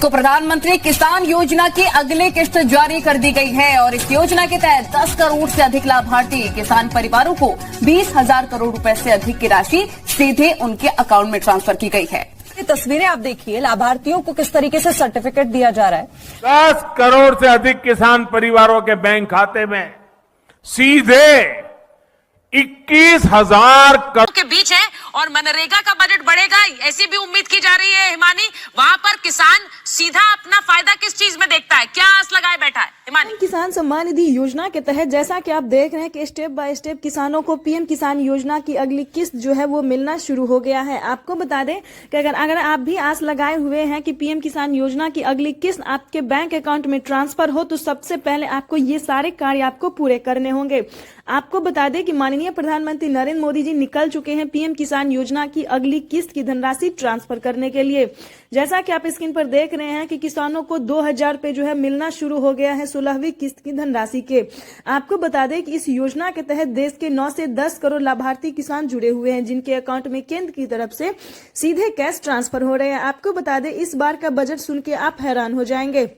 तो प्रधानमंत्री किसान योजना की अगली किस्त जारी कर दी गई है और इस योजना के तहत 10 करोड़ से अधिक लाभार्थी किसान परिवारों को 20,000 करोड़ रुपए से अधिक की राशि सीधे उनके अकाउंट में ट्रांसफर की गई है। ये तस्वीरें आप देखिए, लाभार्थियों को किस तरीके से सर्टिफिकेट दिया जा रहा है। 10 करोड़ से अधिक किसान परिवारों के बैंक खाते में सीधे 21,000 करोड़ के बीच है और मनरेगा का बजट बढ़ेगा ऐसी भी उम्मीद की जा रही है। हिमानी, वहां पर किसान सीधा अपना फायदा किस चीज में देखता है, क्या आस लगाए बैठा है? हिमानी, किसान सम्मान निधि योजना के तहत जैसा कि आप देख रहे हैं कि स्टेप बाय स्टेप किसानों को पीएम किसान योजना की अगली किस्त जो है वो मिलना शुरू हो गया है। आपको बता दें कि अगर आप भी आस लगाए हुए हैं कि पीएम किसान योजना की अगली किस्त आपके बैंक अकाउंट में ट्रांसफर हो, तो सबसे पहले आपको ये सारे कार्य आपको पूरे करने होंगे। आपको बता दें कि माननीय प्रधानमंत्री नरेंद्र मोदी जी निकल चुके हैं पीएम किसान योजना की अगली किस्त की धनराशि ट्रांसफर करने के लिए। जैसा कि आप स्क्रीन पर देख रहे हैं कि किसानों को 2,000 रुपए जो है मिलना शुरू हो गया है 16वीं किस्त की धनराशि के। आपको बता दें कि इस योजना के तहत देश के 9 से 10 करोड़ लाभार्थी किसान जुड़े हुए हैं, जिनके अकाउंट में केंद्र की तरफ से सीधे कैश ट्रांसफर हो रहे हैं। आपको बता दें इस बार का बजट सुन के आप हैरान हो जाएंगे।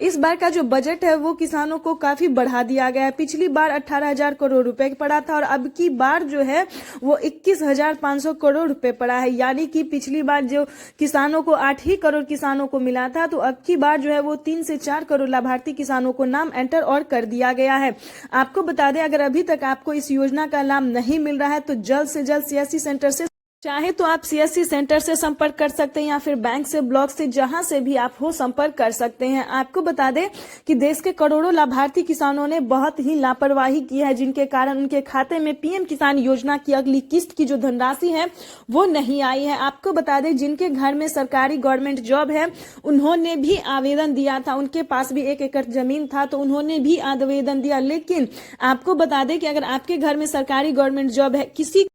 इस बार का जो बजट है वो किसानों को काफी बढ़ा दिया गया है। पिछली बार 18,000 करोड़ रुपए पड़ा था और अब की बार जो है वो 21,500 करोड़ रुपए पड़ा है। यानी कि पिछली बार जो किसानों को 8 ही करोड़ किसानों को मिला था, तो अब की बार जो है वो 3 से 4 करोड़ लाभार्थी किसानों को नाम एंटर और कर दिया गया है। आपको बता दें अगर अभी तक आपको इस योजना का लाभ नहीं मिल रहा है तो जल्द से जल्द सीएससी सेंटर से चाहे तो आप सीएससी सेंटर से संपर्क कर सकते हैं या फिर बैंक से, ब्लॉक से, जहां से भी आप हो संपर्क कर सकते हैं। आपको बता दें कि देश के करोड़ों लाभार्थी किसानों ने बहुत ही लापरवाही की है, जिनके कारण उनके खाते में पीएम किसान योजना की अगली किस्त की जो धनराशि है वो नहीं आई है। आपको बता दें जिनके घर में सरकारी गवर्नमेंट जॉब है उन्होंने भी आवेदन दिया था, उनके पास भी 1 एकड़ जमीन था तो उन्होंने भी आवेदन दिया। लेकिन आपको बता दें कि अगर आपके घर में सरकारी गवर्नमेंट जॉब है, किसी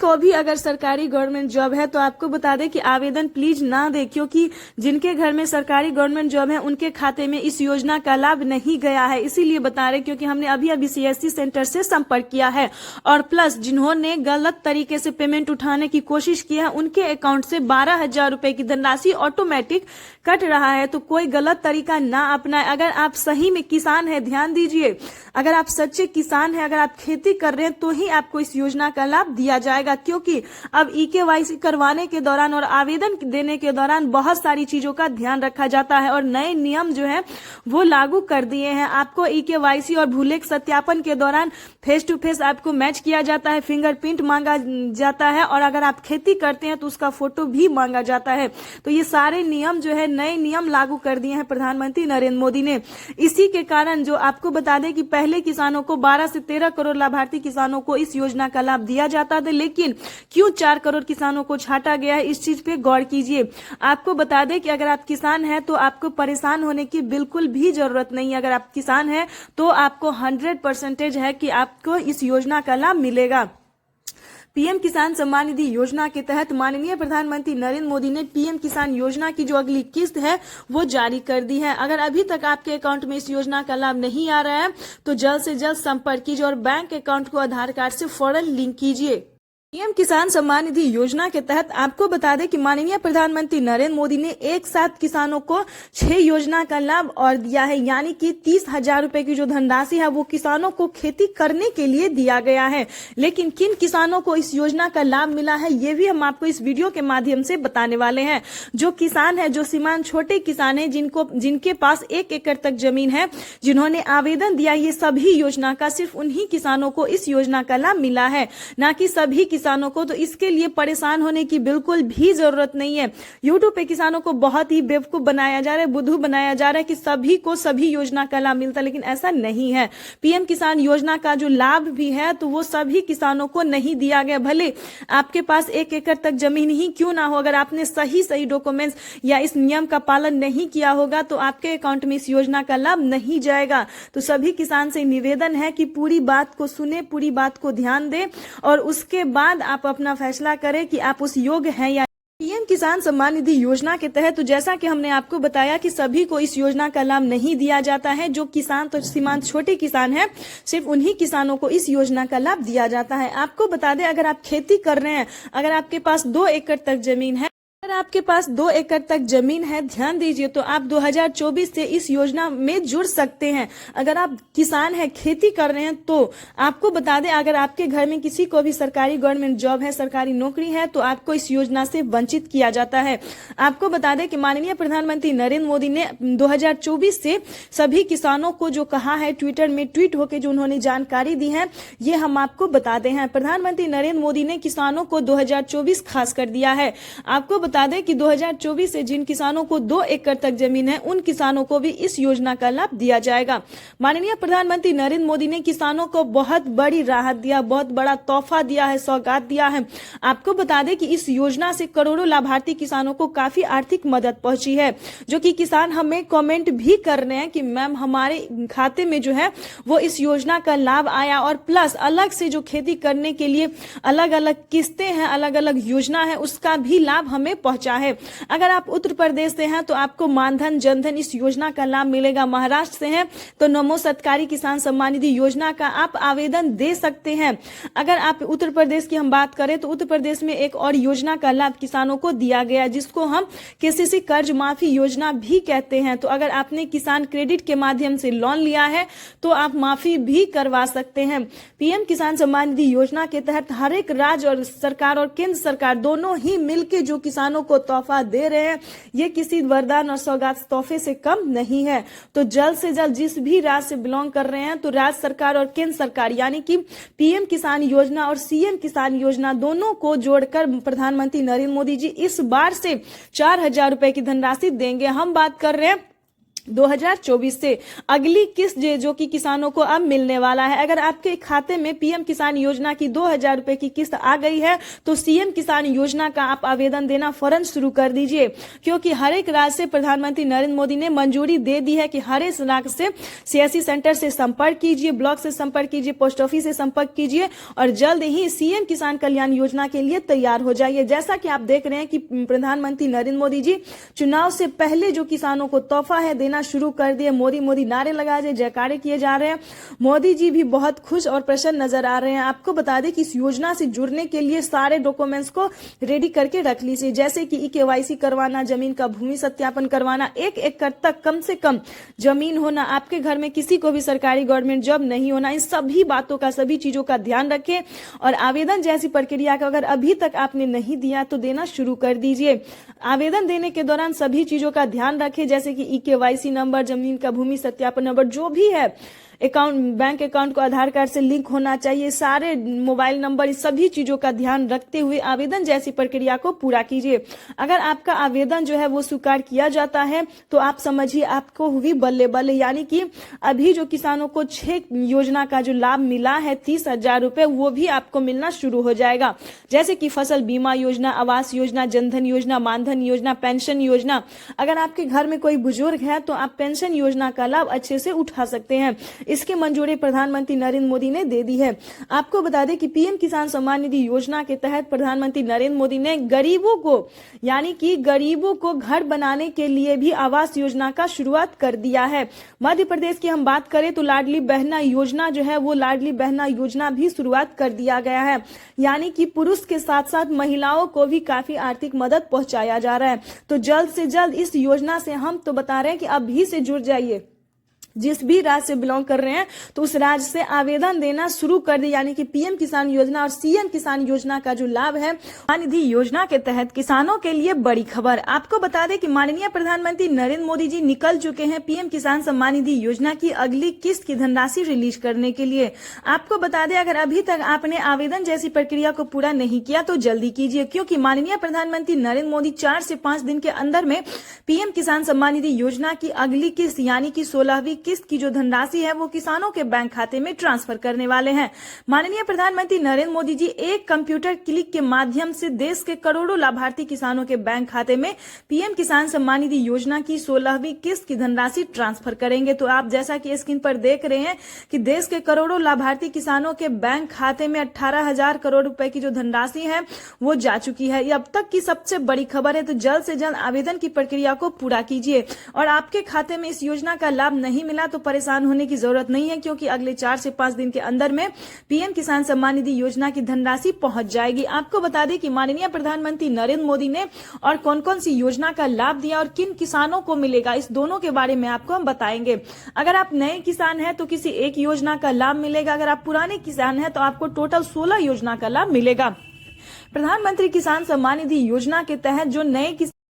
को भी अगर सरकारी गवर्नमेंट जॉब है, तो आपको बता दें कि आवेदन प्लीज ना दें, क्योंकि जिनके घर में सरकारी गवर्नमेंट जॉब है उनके खाते में इस योजना का लाभ नहीं गया है। इसीलिए बता रहे क्योंकि हमने अभी सीएससी सेंटर से संपर्क किया है और प्लस जिन्होंने गलत तरीके से पेमेंट उठाने की कोशिश की है उनके अकाउंट से 12,000 रुपए की धनराशि ऑटोमेटिक कट रहा है। तो कोई गलत तरीका ना अपनाए। अगर आप सही में किसान है, ध्यान दीजिए, अगर आप सच्चे किसान है, अगर आप खेती कर रहे हैं तो ही आपको इस योजना का लाभ दिया जाएगा, क्योंकि अब ईकेवाईसी करवाने के दौरान और आवेदन देने के दौरान बहुत सारी चीजों का ध्यान रखा जाता है और नए नियम जो है वो लागू कर दिए हैं। आपको ईकेवाईसी और भूलेख सत्यापन के दौरान फेस टू फेस आपको मैच किया जाता है, फिंगरप्रिंट मांगा जाता है और अगर आप खेती करते हैं तो उसका फोटो भी मांगा जाता है। तो ये सारे नियम जो है नए नियम लागू कर दिए हैं प्रधानमंत्री नरेंद्र मोदी ने। इसी के कारण जो आपको बता दें कि पहले किसानों को 12 से 13 करोड़ लाभार्थी किसानों को इस योजना का लाभ दिया जाता था, लेकिन क्यों 4 करोड़ किसानों को छांटा गया है, इस चीज पे गौर कीजिए। आपको बता दें कि अगर आप किसान हैं तो आपको परेशान होने की बिल्कुल भी जरूरत नहीं है। अगर आप किसान हैं तो आपको 100% है कि आपको इस योजना का लाभ मिलेगा। पीएम किसान सम्मान निधि योजना के तहत माननीय प्रधानमंत्री नरेंद्र मोदी ने पीएम किसान योजना की जो अगली किस्त है वो जारी कर दी है। अगर अभी तक आपके अकाउंट में इस योजना का लाभ नहीं आ रहा है तो जल्द से जल्द संपर्क कीजिए और बैंक अकाउंट को आधार कार्ड से फौरन लिंक कीजिए। पीएम किसान सम्मान निधि योजना के तहत आपको बता दें कि माननीय प्रधानमंत्री नरेंद्र मोदी ने एक साथ किसानों को 6 योजना का लाभ और दिया है। यानी कि 30,000 रुपए की जो धनराशि है वो किसानों को खेती करने के लिए दिया गया है। लेकिन किन किसानों को इस योजना का लाभ मिला है ये भी हम आपको इस वीडियो के माध्यम से बताने वाले हैं। जो किसान है, जो सीमांत छोटे किसान है, जिनके पास 1 एकड़ तक जमीन है, जिन्होंने आवेदन दिया, ये सभी योजना का सिर्फ उन्हीं किसानों को इस योजना का लाभ मिला है, ना कि सभी किसानों को। तो इसके लिए परेशान होने की बिल्कुल भी जरूरत नहीं है। यूट्यूब पे किसानों को बहुत ही बेवकूफ बनाया जा रहा है, बुद्धू बनाया जा रहा है कि सभी को सभी योजना का लाभ मिलता है, लेकिन ऐसा नहीं है। पीएम किसान योजना का जो लाभ भी है तो वो सभी किसानों को नहीं दिया गया। भले आपके पास 1 एकड़ तक जमीन ही क्यों ना हो, अगर आपने सही डॉक्यूमेंट्स या इस नियम का पालन नहीं किया होगा तो आपके अकाउंट में इस योजना का लाभ नहीं जाएगा। तो सभी किसान से निवेदन है कि पूरी बात को सुने, पूरी बात को ध्यान दें और उसके बाद आप अपना फैसला करें कि आप उस योग्य हैं या। पीएम किसान सम्मान निधि योजना के तहत तो जैसा कि हमने आपको बताया कि सभी को इस योजना का लाभ नहीं दिया जाता है। जो किसान तो सीमांत छोटे किसान हैं, सिर्फ उन्हीं किसानों को इस योजना का लाभ दिया जाता है। आपको बता दें अगर आप खेती कर रहे हैं, अगर आपके पास 2 एकड़ तक जमीन है अगर आपके पास 2 एकड़ तक जमीन है, ध्यान दीजिए, तो आप 2024 से इस योजना में जुड़ सकते हैं। अगर आप किसान हैं, खेती कर रहे हैं, तो आपको बता दें, अगर आपके घर में किसी को भी सरकारी गवर्नमेंट जॉब है, सरकारी नौकरी है, तो आपको इस योजना से वंचित किया जाता है। आपको बता दें कि माननीय प्रधानमंत्री नरेंद्र मोदी ने 2024 से सभी किसानों को जो कहा है, ट्विटर में ट्वीट होकर जो उन्होंने जानकारी दी है, ये हम आपको बताते हैं। प्रधानमंत्री नरेंद्र मोदी ने किसानों को 2024 खास कर दिया है। आपको बता दें कि 2024 से जिन किसानों को 2 एकड़ तक जमीन है, उन किसानों को भी इस योजना का लाभ दिया जाएगा। माननीय प्रधानमंत्री नरेंद्र मोदी ने किसानों को बहुत बड़ी राहत दिया, बहुत बड़ा तोहफा दिया है, सौगात दिया है। आपको बता दें कि इस योजना से करोड़ों लाभार्थी किसानों को काफी आर्थिक मदद पहुंची है, जो कि किसान हमें कमेंट भी कर रहे हैं कि मैम हमारे खाते में जो है वो इस योजना का लाभ आया, और प्लस अलग से जो खेती करने के लिए अलग अलग किस्तें हैं, अलग अलग योजना है, उसका भी लाभ हमें पहुंचा है। अगर आप उत्तर प्रदेश से हैं तो आपको मानधन जनधन इस योजना का लाभ मिलेगा। महाराष्ट्र से हैं तो नमो सत्कारी किसान सम्मान निधि योजना का आप आवेदन दे सकते हैं। अगर आप उत्तर प्रदेश की हम बात करें तो उत्तर प्रदेश में एक और योजना का लाभ किसानों को दिया गया, जिसको हम केसीसी कर्ज माफी योजना भी कहते हैं। तो अगर आपने किसान क्रेडिट के माध्यम से लोन लिया है तो आप माफी भी करवा सकते हैं। पीएम किसान सम्मान निधि योजना के तहत हर एक राज्य और सरकार और केंद्र सरकार दोनों ही मिलकर जो किसानों को तोहफा दे रहे हैं, ये किसी वरदान और सौगात तोहफे से कम नहीं है। तो जल्द से जल्द जिस भी राज्य से बिलोंग कर रहे हैं, तो राज्य सरकार और केंद्र सरकार यानी कि पीएम किसान योजना और सीएम किसान योजना दोनों को जोड़कर प्रधानमंत्री नरेंद्र मोदी जी इस बार से 4,000 रुपए की धनराशि देंगे। हम बात कर रहे हैं 2024 से अगली किस्त जो कि किसानों को अब मिलने वाला है। अगर आपके खाते में पीएम किसान योजना की 2,000 रुपए की किस्त आ गई है तो सीएम किसान योजना का आप आवेदन देना फौरन शुरू कर दीजिए, क्योंकि हर एक राज्य से प्रधानमंत्री नरेंद्र मोदी ने मंजूरी दे दी है कि हर एक राज्य से सीएससी सेंटर से संपर्क कीजिए, ब्लॉक से संपर्क कीजिए, पोस्ट ऑफिस से संपर्क कीजिए और जल्द ही सीएम किसान कल्याण योजना के लिए तैयार हो जाइए। जैसा कि आप देख रहे हैं कि प्रधानमंत्री नरेंद्र मोदी जी चुनाव से पहले जो किसानों को तोहफा है शुरू कर दिए, मोदी मोदी नारे लगाए जा, जयकारे किए जा रहे हैं। मोदी जी भी बहुत खुश और प्रसन्न नजर आ रहे हैं। आपको बता दें कि इस योजना से जुड़ने के लिए सारे डॉक्यूमेंट्स को रेडी करके रख लीजिए, जैसे कि केवाईसी करवाना, जमीन का भूमि सत्यापन करवाना, 1 एकड़ तक कम से कम जमीन होना, आपके घर में किसी को भी सरकारी गवर्नमेंट जॉब नहीं होना, इन सभी बातों का, सभी चीजों का ध्यान रखें। और आवेदन जैसी प्रक्रिया का अगर अभी तक आपने नहीं दिया तो देना शुरू कर दीजिए। आवेदन देने के दौरान सभी चीजों का ध्यान रखें, जैसे कि केवाईसी नंबर, जमीन का भूमि सत्यापन नंबर, जो भी है, अकाउंट, बैंक अकाउंट को आधार कार्ड से लिंक होना चाहिए, सारे मोबाइल नंबर, इस सभी चीजों का ध्यान रखते हुए आवेदन जैसी प्रक्रिया को पूरा कीजिए। अगर आपका आवेदन जो है वो स्वीकार किया जाता है तो आप समझिए आपको हुई बल्ले बल्ले, यानी कि अभी जो किसानों को 6 योजना का जो लाभ मिला है 30,000 रुपए, वो भी आपको मिलना शुरू हो जाएगा, जैसे कि फसल बीमा योजना, आवास योजना, जनधन योजना, मानधन योजना, पेंशन योजना। अगर आपके घर में कोई बुजुर्ग है तो आप पेंशन योजना का लाभ अच्छे से उठा सकते हैं। इसकी मंजूरी प्रधानमंत्री नरेंद्र मोदी ने दे दी है। आपको बता दें कि पीएम किसान सम्मान निधि योजना के तहत प्रधानमंत्री नरेंद्र मोदी ने गरीबों को, यानी कि गरीबों को घर बनाने के लिए भी आवास योजना का शुरुआत कर दिया है। मध्य प्रदेश की हम बात करें तो लाडली बहना योजना जो है वो लाडली बहना योजना भी शुरुआत कर दिया गया है, यानी कि पुरुष के साथ साथ महिलाओं को भी काफी आर्थिक मदद पहुंचाया जा रहा है। तो जल्द से जल्द इस योजना से हम तो बता रहे हैं कि अभी से जुड़ जाइए। जिस भी राज्य से बिलोंग कर रहे हैं तो उस राज्य से आवेदन देना शुरू कर दे, यानी कि पीएम किसान योजना और सीएम किसान योजना का जो लाभ है निधि योजना के तहत किसानों के लिए बड़ी खबर। आपको बता दें कि माननीय प्रधानमंत्री नरेंद्र मोदी जी निकल चुके हैं पीएम किसान सम्मान निधि योजना की अगली किस्त की धनराशि रिलीज करने के लिए। आपको बता दें अगर अभी तक आपने आवेदन जैसी प्रक्रिया को पूरा नहीं किया तो जल्दी कीजिए, क्योंकि माननीय प्रधानमंत्री नरेंद्र मोदी 4 से 5 दिन के अंदर में पीएम किसान सम्मान निधि योजना की अगली किस्त यानी कि 16वीं किस्त की जो धनराशि है वो किसानों के बैंक खाते में ट्रांसफर करने वाले हैं। माननीय प्रधानमंत्री नरेंद्र मोदी जी एक कंप्यूटर क्लिक के माध्यम से देश के करोड़ों लाभार्थी किसानों के बैंक खाते में पीएम किसान सम्मान निधि योजना की 16वीं किस्त की धनराशि ट्रांसफर करेंगे। तो आप जैसा कि स्क्रीन पर देख रहे हैं कि देश के करोड़ों लाभार्थी किसानों के बैंक खाते में 18,000 करोड़ रुपए की जो धनराशि है वो जा चुकी है। ये अब तक की सबसे बड़ी खबर है। तो जल्द से जल्द आवेदन की प्रक्रिया को पूरा कीजिए और आपके खाते में इस योजना का लाभ नहीं मिला तो परेशान होने की जरूरत नहीं है, क्योंकि अगले 4 से 5 दिन के अंदर में पीएम किसान सम्मान निधि योजना की धनराशि पहुंच जाएगी। आपको बता दें कि माननीय प्रधानमंत्री नरेंद्र मोदी ने और कौन कौन सी योजना का लाभ दिया और किन किसानों को मिलेगा, इस दोनों के बारे में आपको हम बताएंगे। अगर आप नए किसान हैं तो किसी एक योजना का लाभ मिलेगा, अगर आप पुराने किसान हैं तो आपको टोटल 16 योजना का लाभ मिलेगा। प्रधानमंत्री किसान सम्मान निधि योजना के तहत जो नए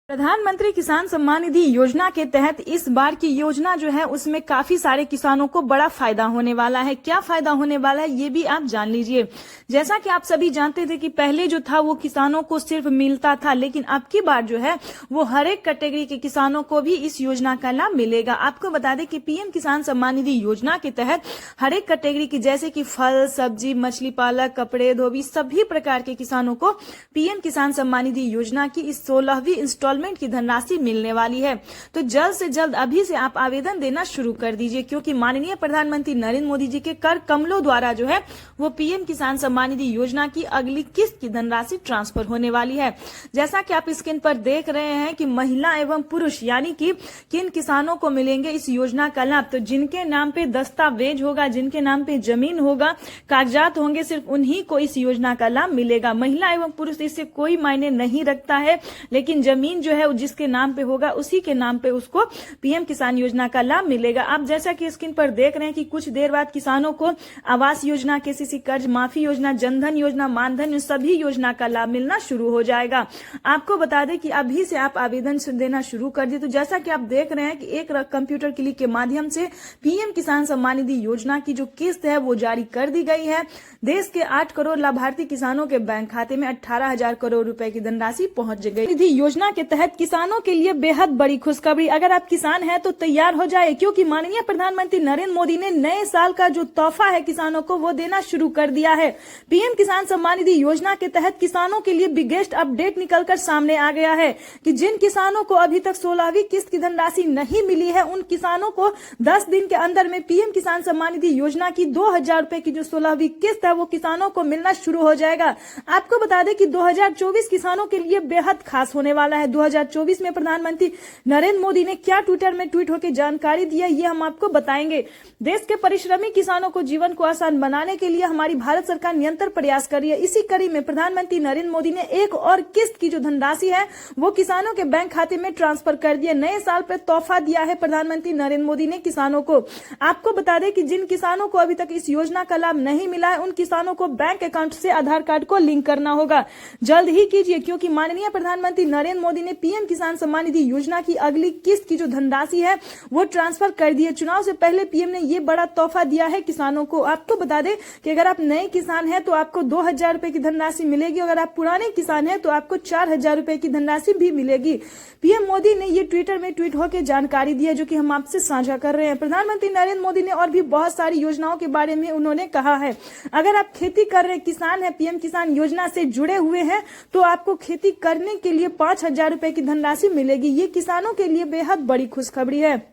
प्रधानमंत्री किसान सम्मान निधि योजना के तहत इस बार की योजना जो है उसमें काफी सारे किसानों को बड़ा फायदा होने वाला है। क्या फायदा होने वाला है ये भी आप जान लीजिए। जैसा कि आप सभी जानते थे कि पहले जो था वो किसानों को सिर्फ मिलता था, लेकिन अब की बार जो है वो हर एक कैटेगरी के किसानों को भी इस योजना का लाभ मिलेगा। आपको बता दें कि पीएम किसान सम्मान निधि योजना के तहत हर एक कैटेगरी की, जैसे कि फल, सब्जी, मछली पालक, कपड़े, धोबी, सभी प्रकार के किसानों को पीएम किसान सम्मान निधि योजना की इस 16वीं इंस्टॉलमेंट की धनराशि मिलने वाली है। तो जल्द से जल्द अभी से आप आवेदन देना शुरू कर दीजिए, क्योंकि माननीय प्रधानमंत्री नरेंद्र मोदी जी के कर कमलों द्वारा जो है वो पीएम किसान सम्मान निधि योजना की अगली किस्त की धनराशि ट्रांसफर होने वाली है। जैसा कि आप स्क्रीन पर देख रहे हैं कि महिला एवं पुरुष यानी कि किन किसानों को मिलेंगे इस योजना का लाभ, तो जिनके नाम पे दस्तावेज होगा, जिनके नाम पे जमीन होगा, कागजात होंगे, सिर्फ उन्हीं को इस योजना का लाभ मिलेगा। महिला एवं पुरुष इससे कोई मायने नहीं रखता है, लेकिन जमीन जो है जिसके नाम पे होगा उसी के नाम पे उसको पीएम किसान योजना का लाभ मिलेगा। आप जैसा कि स्क्रीन पर देख रहे हैं कि कुछ देर बाद किसानों को आवास योजना, केसीसी कर्ज माफी योजना, जनधन योजना, मानधन, सभी योजना का लाभ मिलना शुरू हो जाएगा। आपको बता दें कि अभी से आप आवेदन देना शुरू कर दिए। तो जैसा कि आप देख रहे हैं कि एक कंप्यूटर क्लिक के माध्यम से पीएम किसान सम्मान निधि योजना की जो किस्त है वो जारी कर दी गई है। देश के 8 करोड़ लाभार्थी किसानों के बैंक खाते में 18,000 करोड़ रुपए की धनराशि पहुंच गई। निधि योजना के तहत किसानों के लिए बेहद बड़ी खुशखबरी। अगर आप किसान हैं तो तैयार हो जाए, क्योंकि माननीय प्रधानमंत्री नरेंद्र मोदी ने नए साल का जो तोहफा है किसानों को वो देना शुरू कर दिया है। पीएम किसान सम्मान निधि योजना के तहत किसानों के लिए बिगेस्ट अपडेट निकलकर सामने आ गया है कि जिन किसानों को अभी तक 16वीं किस्त की धनराशि नहीं मिली है, उन किसानों को 10 दिन के अंदर में पीएम किसान सम्मान निधि योजना की 2,000 रुपए की जो 16वीं किस्त है वो किसानों को मिलना शुरू हो जाएगा। आपको बता दें कि 2024 किसानों के लिए बेहद खास होने वाला है। 2024 में प्रधानमंत्री नरेंद्र मोदी ने क्या ट्विटर में ट्वीट होकर जानकारी दी है ये हम आपको बताएंगे। देश के परिश्रमी किसानों को जीवन को आसान बनाने के लिए हमारी भारत सरकार निरंतर प्रयास कर रही है। इसी कड़ी में प्रधानमंत्री नरेंद्र मोदी ने एक और किस्त की जो धनराशि है वो किसानों के बैंक खाते में ट्रांसफर कर दिया। नए साल पर तोहफा दिया है प्रधानमंत्री नरेंद्र मोदी ने किसानों को। आपको बता दें कि जिन किसानों को अभी तक इस योजना का लाभ नहीं मिला है, उन किसानों को बैंक अकाउंट से आधार कार्ड को लिंक करना होगा। जल्द ही कीजिए, क्योंकि माननीय प्रधानमंत्री नरेंद्र मोदी ने पीएम किसान सम्मान निधि योजना की अगली किस्त की जो धनराशि है वो ट्रांसफर कर दी है। चुनाव से पहले पीएम ने ये बड़ा तोहफा दिया है किसानों को। आपको बता दें कि अगर आप नए किसान हैं तो आपको 2,000 रुपए की धनराशि मिलेगी, अगर आप पुराने किसान हैं तो आपको 4,000 रुपए की धनराशि भी मिलेगी। पीएम मोदी ने ये ट्विटर में ट्वीट होकर जानकारी दी है, जो कि हम आपसे साझा कर रहे हैं। प्रधानमंत्री नरेंद्र मोदी ने और भी बहुत सारी योजनाओं के बारे में उन्होंने कहा है। अगर आप खेती कर रहे किसान हैं, पीएम किसान योजना से जुड़े हुए हैं, तो आपको खेती करने के लिए 5,000 रुपए की धनराशि मिलेगी। ये किसानों के लिए बेहद बड़ी खुशखबरी है।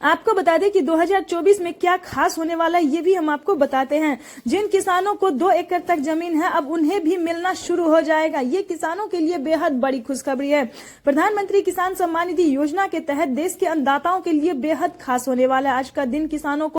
आपको बता दें कि 2024 में क्या खास होने वाला है ये भी हम आपको बताते हैं। जिन किसानों को 2 एकड़ तक जमीन है अब उन्हें भी मिलना शुरू हो जाएगा। ये किसानों के लिए बेहद बड़ी खुशखबरी है। प्रधानमंत्री किसान सम्मान निधि योजना के तहत देश के अन्नदाताओं के लिए बेहद खास होने वाला है। आज का दिन किसानों को